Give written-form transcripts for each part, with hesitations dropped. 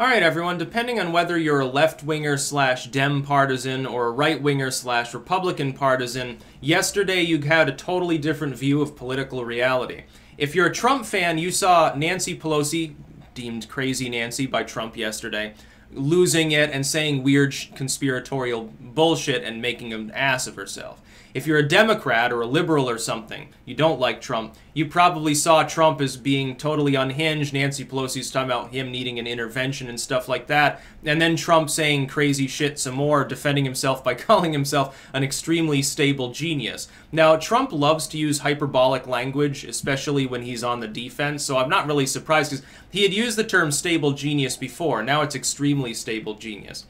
Alright everyone, depending on whether you're a left-winger slash Dem partisan or a right-winger slash Republican partisan, yesterday you had a totally different view of political reality. If you're a Trump fan, you saw Nancy Pelosi, deemed Crazy Nancy by Trump yesterday, losing it and saying weird conspiratorial bullshit and making an ass of herself. If you're a Democrat or a liberal or something, you don't like Trump, you probably saw Trump as being totally unhinged. Nancy Pelosi's talking about him needing an intervention and stuff like that. And then Trump saying crazy shit some more, defending himself by calling himself an extremely stable genius. Now, Trump loves to use hyperbolic language, especially when he's on the defense, so I'm not really surprised because he had used the term stable genius before. Now it's extremely stable genius.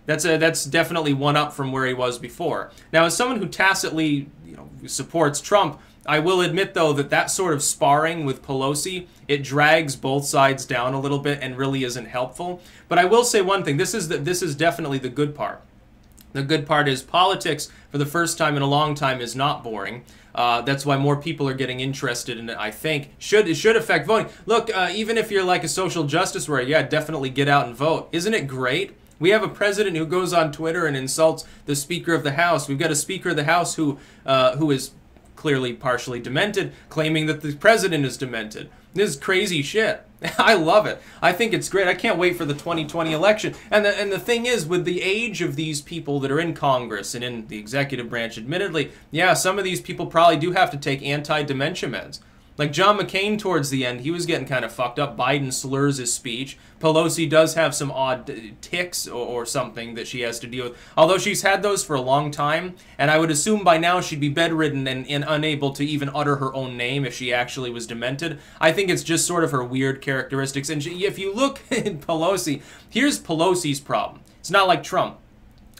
That's definitely one up from where he was before. Now, as someone who tacitly, supports Trump, I will admit though that sort of sparring with Pelosi, it drags both sides down a little bit and really isn't helpful. But I will say one thing: this is definitely the good part. The good part is politics, for the first time in a long time, is not boring. That's why more people are getting interested in it, I think. It should affect voting. Look, even if you're like a social justice warrior, yeah, definitely get out and vote. Isn't it great? We have a president who goes on Twitter and insults the Speaker of the House. We've got a Speaker of the House who is clearly partially demented, claiming that the president is demented. This is crazy shit. I love it. I think it's great. I can't wait for the 2020 election. And the thing is, with the age of these people that are in Congress and in the executive branch, admittedly, yeah, some of these people probably do have to take anti-dementia meds. Like John McCain towards the end, he was getting kind of fucked up. Biden slurs his speech. Pelosi does have some odd tics or something that she has to deal with. Although she's had those for a long time, and I would assume by now she'd be bedridden and unable to even utter her own name if she actually was demented. I think it's just sort of her weird characteristics. And if you look at Pelosi, here's Pelosi's problem. It's not like Trump.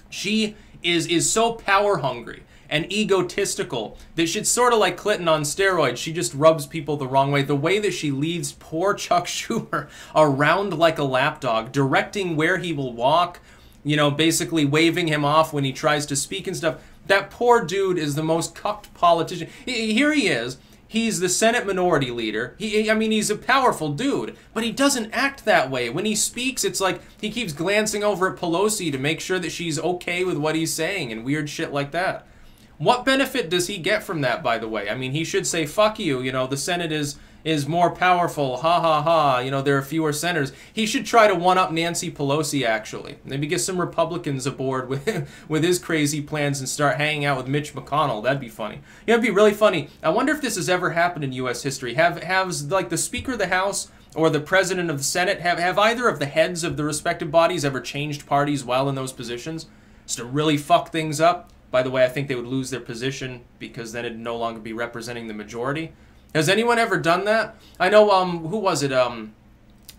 She is so power hungry and egotistical that she's sort of like Clinton on steroids. She just rubs people the wrong way. The way that she leads poor Chuck Schumer around like a lapdog, directing where he will walk, basically waving him off when he tries to speak and stuff. That poor dude is the most cucked politician. Here he is. He's the Senate Minority Leader. He's a powerful dude, but he doesn't act that way. When he speaks, it's like he keeps glancing over at Pelosi to make sure that she's okay with what he's saying and weird shit like that. What benefit does he get from that, by the way? I mean, he should say, fuck you, the Senate is more powerful, ha ha ha, there are fewer senators. He should try to one-up Nancy Pelosi, actually. Maybe get some Republicans aboard with his crazy plans and start hanging out with Mitch McConnell. That'd be funny. It'd be really funny. I wonder if this has ever happened in U.S. history. Have like, the Speaker of the House or the President of the Senate, have either of the heads of the respective bodies ever changed parties while in those positions? Just to really fuck things up? By the way, I think they would lose their position because then it'd no longer be representing the majority. Has anyone ever done that? I know, who was it?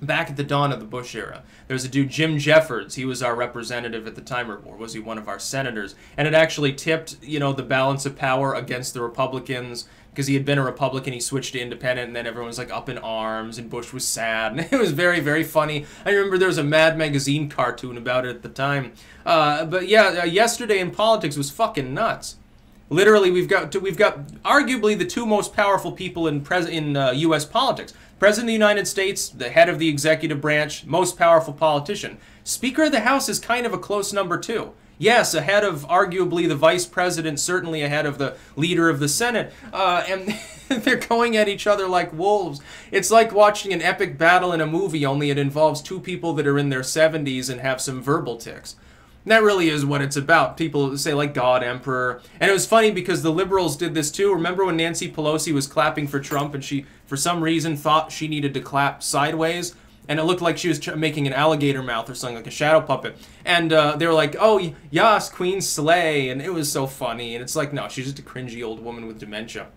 Back at the dawn of the Bush era, there was a dude, Jim Jeffords. He was our representative at the time, or was he one of our senators? And it actually tipped, the balance of power against the Republicans, because he had been a Republican, he switched to independent, and then everyone was like up in arms, and Bush was sad, and it was very, very funny. I remember there was a Mad Magazine cartoon about it at the time. But yeah, yesterday in politics was fucking nuts. Literally, we've got arguably the two most powerful people in U.S. politics. President of the United States, the head of the executive branch, most powerful politician. Speaker of the House is kind of a close number two. Yes, ahead of arguably the vice president, certainly ahead of the leader of the Senate, and they're going at each other like wolves. It's like watching an epic battle in a movie, only it involves two people that are in their 70s and have some verbal tics. And that really is what it's about. People say like God, Emperor. And it was funny because the liberals did this too. Remember when Nancy Pelosi was clapping for Trump and she, for some reason, thought she needed to clap sideways? And it looked like she was making an alligator mouth or something, like a shadow puppet. And they were like, oh, yas, Queen Slay. And it was so funny. And it's like, no, she's just a cringy old woman with dementia.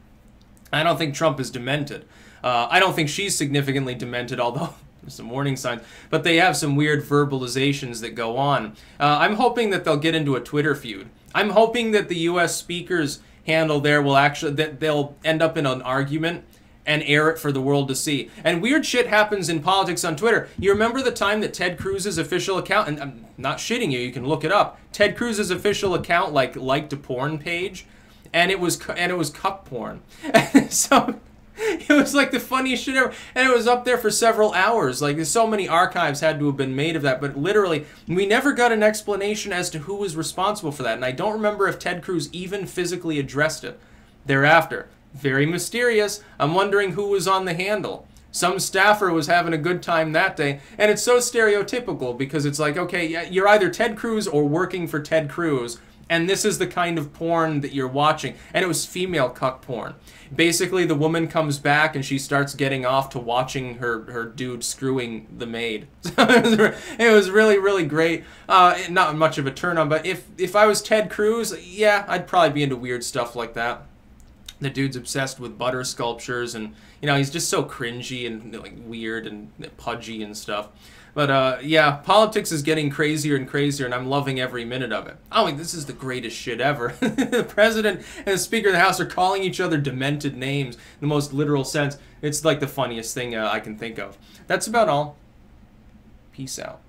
I don't think Trump is demented. I don't think she's significantly demented, although there's some warning signs. But they have some weird verbalizations that go on. I'm hoping that they'll get into a Twitter feud. I'm hoping that the U.S. Speaker's handle there will actually, that they'll end up in an argument and air it for the world to see. And weird shit happens in politics on Twitter. You remember the time that Ted Cruz's official account, and I'm not shitting you can look it up, Ted Cruz's official account liked a porn page, and it was cuck porn. So It was like the funniest shit ever. And it was up there for several hours. Like, there's so many archives had to have been made of that. But literally, we never got an explanation as to who was responsible for that. And I don't remember if Ted Cruz even physically addressed it thereafter. Very mysterious. I'm wondering who was on the handle. Some staffer was having a good time that day. And it's so stereotypical because it's like, okay, you're either Ted Cruz or working for Ted Cruz. And this is the kind of porn that you're watching. And it was female cuck porn. Basically, the woman comes back and she starts getting off to watching her dude screwing the maid. It was really, really great. Not much of a turn on, but if I was Ted Cruz, yeah, I'd probably be into weird stuff like that. The dude's obsessed with butter sculptures, and he's just so cringy and like weird and pudgy and stuff. But yeah, politics is getting crazier and crazier, and I'm loving every minute of it. I mean, this is the greatest shit ever. The president and the Speaker of the House are calling each other demented names in the most literal sense. It's like the funniest thing I can think of. That's about all. Peace out.